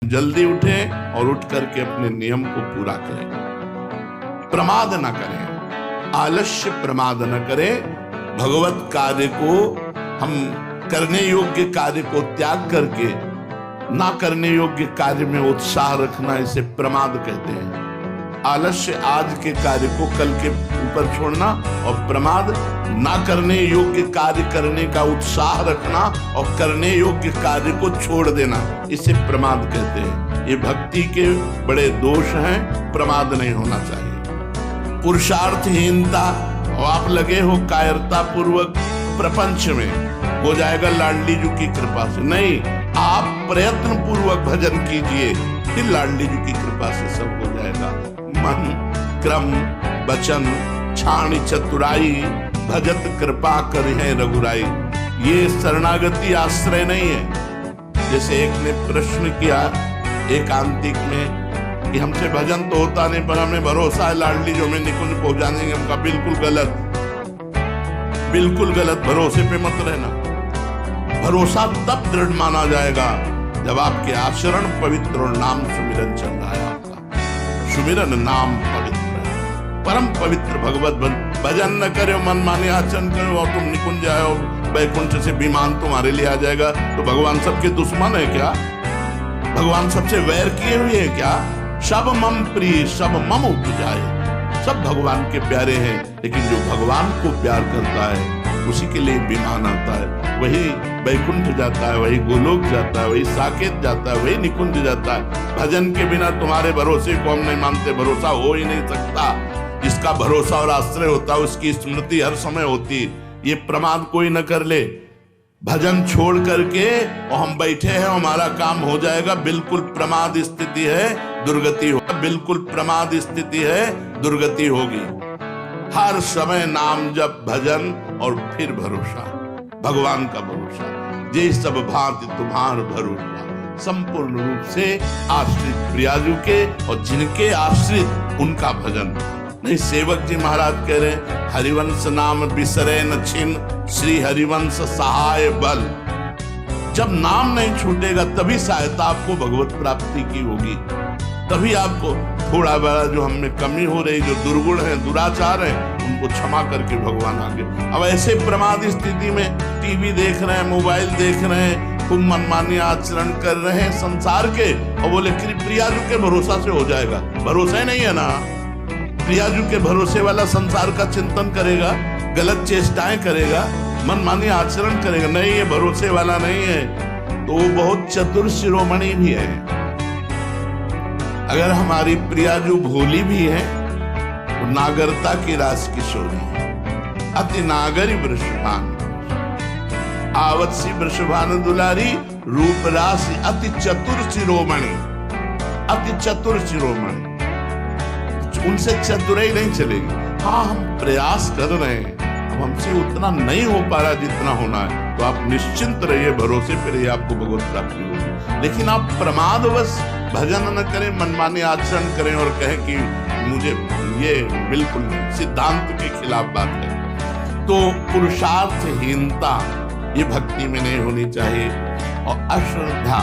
जल्दी उठें और उठ करके अपने नियम को पूरा करें। प्रमाद न करें, आलस्य प्रमाद न करें। भगवत कार्य को, हम करने योग्य कार्य को त्याग करके ना करने योग्य कार्य में उत्साह रखना, इसे प्रमाद कहते हैं। आलस्य आज के कार्य को कल के ऊपर छोड़ना, और प्रमाद ना करने योग्य कार्य करने का उत्साह रखना और करने योग्य कार्य को छोड़ देना, इसे प्रमाद कहते हैं। ये भक्ति के बड़े दोष हैं, प्रमाद नहीं होना चाहिए। पुरुषार्थहीनता, और आप लगे हो कायरता पूर्वक प्रपंच में, हो जाएगा लाडली जी की कृपा से। नहीं, आप प्रयत्न पूर्वक भजन कीजिए, फिर लाडली जी की कृपा से सब हो जाएगा। मन, क्रम, वचन, छाणी चतुराई, भजत कृपा करिहे रघुराई, ये शरणागति आश्रय नहीं है। जैसे एक ने प्रश्न किया एकांतिक में कि हमसे भजन तो होता नहीं, पर हमें भरोसा है लाडली जो में निकुंज पहुंचा देंगे। हमका बिल्कुल गलत, बिल्कुल गलत। भरोसे पे मत रहना। भरोसा तब दृढ़ माना जाएगा जब आपके आचरण पवित्र और नाम सुमिरन चल रहा है। आपका सुमिरन नाम पवित्र है, परम पवित्र भगवत भजन न करे, मन माने आचरण करो और तुम निकुंज आओ, वैकुंठ से विमान तुम्हारे लिए आ जाएगा। तो भगवान सबके दुश्मन है क्या? भगवान सबसे वैर किए हुए हैं क्या? सब मम प्रिय सब मम उपजाए, सब भगवान के प्यारे हैं। लेकिन जो भगवान को प्यार करता है उसी के लिए विमान आता है, वही वैकुंठ जाता है, वही गोलोक जाता है, वही साकेत जाता है, वही निकुंज जाता है। भजन के बिना तुम्हारे भरोसे को हम नहीं मानते, भरोसा हो ही नहीं सकता। जिसका भरोसा और आश्रय होता है उसकी स्मृति हर समय होती। ये प्रमाद कोई न कर ले। भजन छोड़ करके और हम बैठे हैं हमारा काम हो जाएगा, बिल्कुल प्रमाद स्थिति है, दुर्गति हो, बिल्कुल प्रमाद स्थिति है, दुर्गति होगी। हर समय नाम जप, भजन और फिर भरोसा, भगवान का भरोसा। जे सब भांति तुम्हार भरोसा, संपूर्ण रूप से आश्रित प्रियाजू के, और जिनके आश्रित उनका भजन। नहीं, सेवक जी महाराज कह रहे हरिवंश नाम बिसरे न छिन, श्री हरिवंश सहाय बल। जब नाम नहीं छूटेगा तभी सहायता आपको भगवत प्राप्ति की होगी। तभी आपको थोड़ा बड़ा जो हमें कमी हो रही, जो दुर्गुण है, दुराचार है, उनको क्षमा करके भगवान आगे। अब ऐसे प्रमाद स्थिति में टीवी देख रहे हैं, मोबाइल देख रहे हैं, खूब मनमानी आचरण कर रहे हैं संसार के, और बोले प्रियाजू के भरोसा से हो जाएगा। भरोसा ही नहीं है ना। प्रियाजू के भरोसे वाला संसार का चिंतन करेगा, गलत चेष्टाएं करेगा, मनमानी आचरण करेगा। नहीं, ये भरोसे वाला नहीं है, तो वो बहुत चतुर शिरोमणि भी है। अगर हमारी प्रियाजू भोली भी है तो नागरता की रास किशोरी, अति नागरी वृषभान, आवत सी वृषभान दुलारी, रूप राशि अति चतुर शिरोमणि, अति चतुर शिरोमणि। उनसे चतुराई नहीं चलेगी। हाँ, हम प्रयास कर रहे हैं, अब हमसे उतना नहीं हो पा रहा जितना होना है, तो आप निश्चिंत रहिए, भरोसे पे रहिए, आपको भगवत प्राप्ति होगी। लेकिन आप प्रमादवश भजन न करें, मनमाने आचरण करें और कहें कि मुझे, ये बिल्कुल नहीं, सिद्धांत के खिलाफ बात है। तो पुरुषार्थहीनता ये भक्ति में नहीं होनी चाहिए। और अश्रद्धा,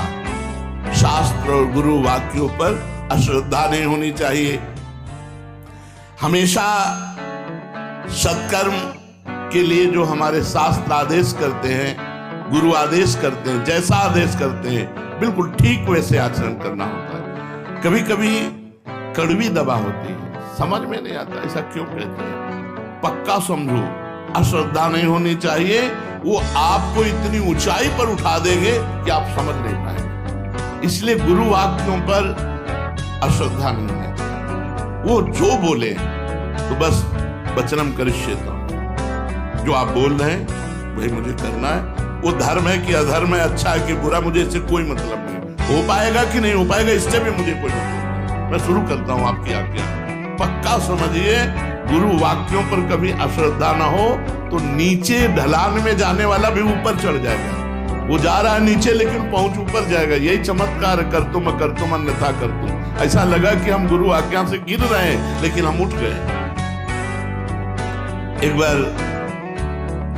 शास्त्र और गुरु वाक्यों पर अश्रद्धा नहीं होनी चाहिए। हमेशा सत्कर्म के लिए जो हमारे शास्त्र आदेश करते हैं, गुरु आदेश करते हैं, जैसा आदेश करते हैं बिल्कुल ठीक वैसे आचरण करना होता है। कभी कभी कड़वी दवा होती है, समझ में नहीं आता ऐसा क्यों कहते हैं। पक्का समझो, अश्रद्धा नहीं होनी चाहिए। वो आपको इतनी ऊंचाई पर उठा देंगे कि आप समझ नहीं पाएंगे। इसलिए गुरु वाक्यों पर अश्रद्धा नहीं होनी चाहिए। वो जो बोले तो बस वचनम करिष्येत, जो आप बोल रहे हैं वही मुझे करना है। वो धर्म है कि अधर्म है, अच्छा है कि बुरा, मुझे इससे कोई मतलब नहीं। हो पाएगा कि नहीं हो पाएगा इससे भी मुझे कोई मतलब नहीं। मैं शुरू करता हूं आपकी आज्ञा। पक्का समझिए, गुरु वाक्यों पर कभी अश्रद्धा ना हो तो नीचे ढलान में जाने वाला भी ऊपर चढ़ जाएगा। वो जा रहा है नीचे लेकिन पहुंच ऊपर जाएगा। यही चमत्कार कर तुम अन्यथा कर तुम। ऐसा लगा कि हम गुरु आज्ञा से गिर रहे हैं लेकिन हम उठ गए। एक बार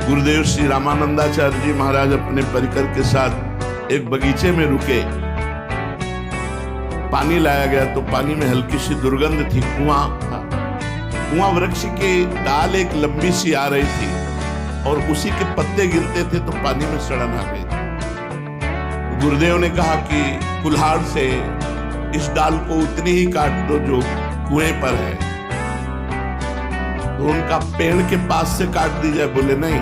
गुरुदेव श्री रामानंदाचार्य जी महाराज अपने परिकर के साथ एक बगीचे में रुके पानी लाया गया तो पानी में हल्की सी दुर्गंध थी। कुआं था, कुआं वृक्ष की डाल एक लंबी सी आ रही थी और उसी के पत्ते गिरते थे तो पानी में सड़न आ गई थी। गुरुदेव ने कहा कि कुल्हाड़ से इस डाल को उतनी ही काट दो जो कुएं पर है। तो उनका पेड़ के पास से काट दी जाए, बोले नहीं,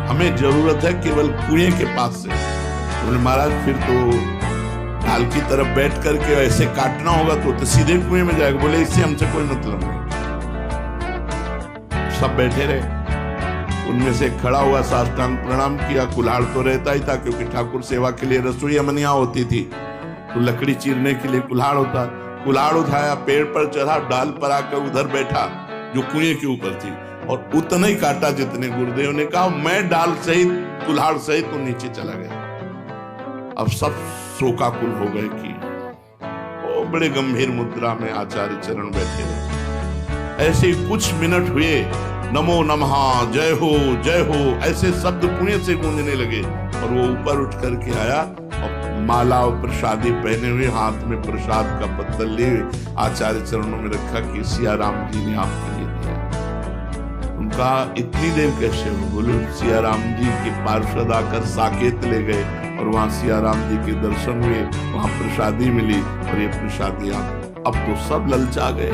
हमें जरूरत है केवल कुएं के पास से। बोले महाराज फिर तो ढाल की तरफ बैठ करके ऐसे काटना होगा तो सीधे कुएं में जाएगा। बोले इससे हमसे कोई मतलब नहीं। सब बैठे रहे, उनमें से खड़ा हुआ साष्टांग प्रणाम किया। कुल्हाड़ तो रहता ही था क्योंकि ठाकुर सेवा के लिए रसोई अमनिया होती थी तो लकड़ी चीरने के लिए कुल्हाड़ होता। कुल्हाड़ उठाया, पेड़ पर चढ़ा, डाल पर आकर उधर बैठा जो कुएं के ऊपर थी और उतना ही काटा जितने गुरुदेव ने कहा। मैं डाल सहित कुल्हाड़ सहित तो नीचे चला गया। अब सब शोकाकुल हो गए कि वो बड़े गंभीर मुद्रा में आचार्य चरण बैठे रहे। ऐसे ही कुछ मिनट हुए, नमो नमः, जय हो ऐसे शब्द कुएं से गूंजने लगे और वो ऊपर उठ करके आया और माला और प्रसादी पहने हुए, हाथ में प्रसाद का पत्तल लिए आचार्य चरणों में रखा कि सिया राम जी ने आपके लिए दिया। उनका इतनी देर कैसे हो? बोले सिया राम जी के पार्षद आकर साकेत ले गए और वहां सिया राम जी के दर्शन हुए, वहां प्रसादी मिली और ये प्रसादी अब तो सब ललचा गए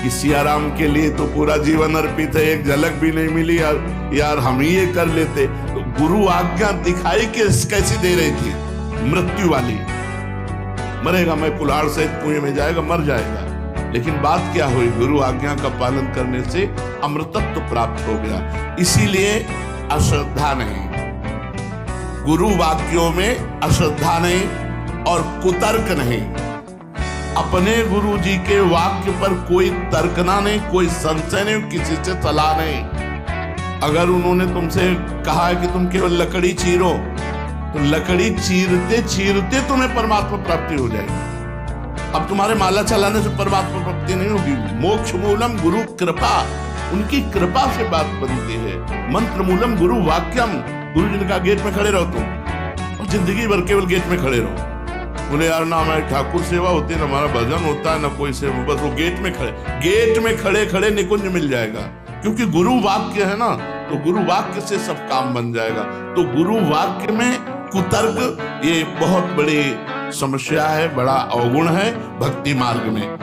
कि सिया राम के लिए तो पूरा जीवन अर्पित है, एक झलक भी नहीं मिली यार हम ही ये कर लेते। तो गुरु आज्ञा दिखाई कैसी दे रही थी, मृत्यु वाली। मरेगा, मैं कुल्हाड़ से कुएं में जाएगा, मर जाएगा। लेकिन बात क्या हुई? गुरु आज्ञा का पालन करने से अमृतत्व प्राप्त हो गया। इसीलिए अश्रद्धा नहीं, गुरु वाक्यों में अश्रद्धा नहीं और कुतर्क नहीं। अपने गुरु जी के वाक्य पर कोई तर्कना नहीं, कोई संशय नहीं, किसी से सलाह नहीं। अगर उन्होंने तुमसे कहा है कि तुम केवल लकड़ी चीरो तो लकड़ी चीरते चीरते तुम्हें परमात्मा प्राप्ति हो जाएगी। अब तुम्हारे माला चलाने से परमात्मा प्राप्ति नहीं होगी। मोक्ष मूलम गुरु कृपा, उनकी कृपा से बात बनती है। मंत्र मूलम गुरु वाक्यम, गुरु जी ने कहा गेट में खड़े रहो तुम और जिंदगी भर केवल गेट में खड़े रहो। बोले यार ना हमारी ठाकुर सेवा होती है, ना हमारा भजन होता है, ना कोई सेवा, बस वो गेट में खड़े खड़े निकुंज मिल जाएगा। क्योंकि गुरु वाक्य है ना, तो गुरु वाक्य से सब काम बन जाएगा। तो गुरु वाक्य में कुतर्क ये बहुत बड़ी समस्या है, बड़ा अवगुण है भक्ति मार्ग में।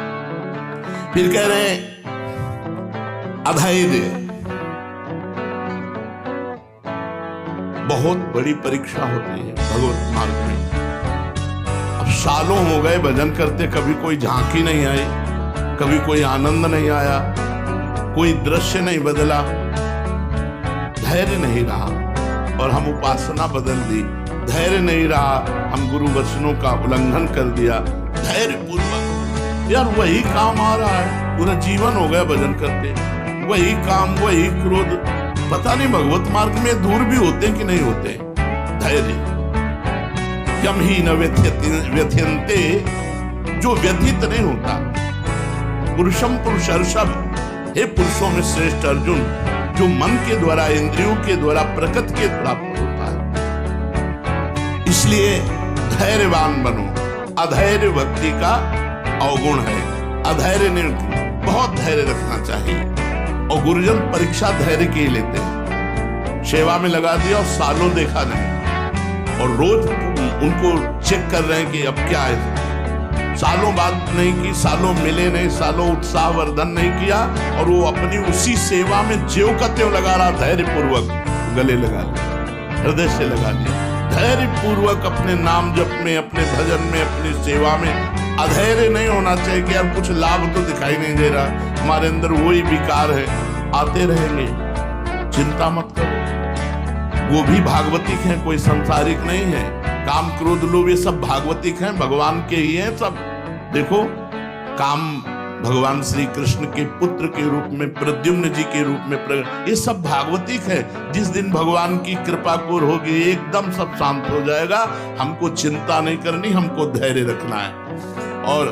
फिर कह रहे अधैर्य, बहुत बड़ी परीक्षा होती है भगवत मार्ग में। अब सालों हो गए भजन करते, कभी कोई झांकी नहीं आई, कभी कोई आनंद नहीं आया, कोई दृश्य नहीं बदला, धैर्य नहीं रहा और हम उपासना बदल दी। धैर्य नहीं रहा, हम गुरु वचनों का उल्लंघन कर दिया। धैर्य पूर्वक यार वही काम आ रहा है, पूरा जीवन हो गया भजन करते, वही काम, वही क्रोध। पता नहीं भगवत मार्ग में दूर भी होते कि नहीं होते। धैर्य यम ही न व्यथ्यन्ते, जो व्यथित नहीं होता। पुरुषम पुरुषर्षभ, हे पुरुषों में श्रेष्ठ अर्जुन, जो मन के द्वारा, इंद्रियों के द्वारा प्रकृति के प्राप्त होता है। इसलिए धैर्यवान बनो। अधैर्य व्यक्ति का अवगुण है। अधैर्य नहीं, बहुत धैर्य रखना चाहिए। और गुरुजन परीक्षा धैर्य की लेते हैं। सेवा में लगा दिया और सालों देखा नहीं और रोज उनको चेक कर रहे हैं कि अब क्या है। सालों बात नहीं की, सालों मिले नहीं, सालों उत्साह वर्धन नहीं किया और वो अपनी उसी सेवा में ज्यों का त्यों लगा रहा। धैर्य पूर्वक गले लगा लिया, हृदय से लगा लिया। धैर्य पूर्वक अपने नाम जप में, अपने भजन में, अपनी सेवा में अधैर्य नहीं होना चाहिए कि यार कुछ लाभ तो दिखाई नहीं दे रहा, हमारे अंदर वही विकार है, आते रहेंगे, चिंता मत करो। वो भी भागवतिक हैं, कोई संसारिक नहीं है। काम क्रोध लोभ ये सब भागवतिक हैं, भगवान के ही हैं सब। देखो काम भगवान श्री कृष्ण के पुत्र के रूप में, प्रद्युम्न जी के रूप में प्रकट, ये सब भागवतिक है। जिस दिन भगवान की कृपा कोर होगी एकदम सब शांत हो जाएगा। हमको चिंता नहीं करनी, हमको धैर्य रखना है। और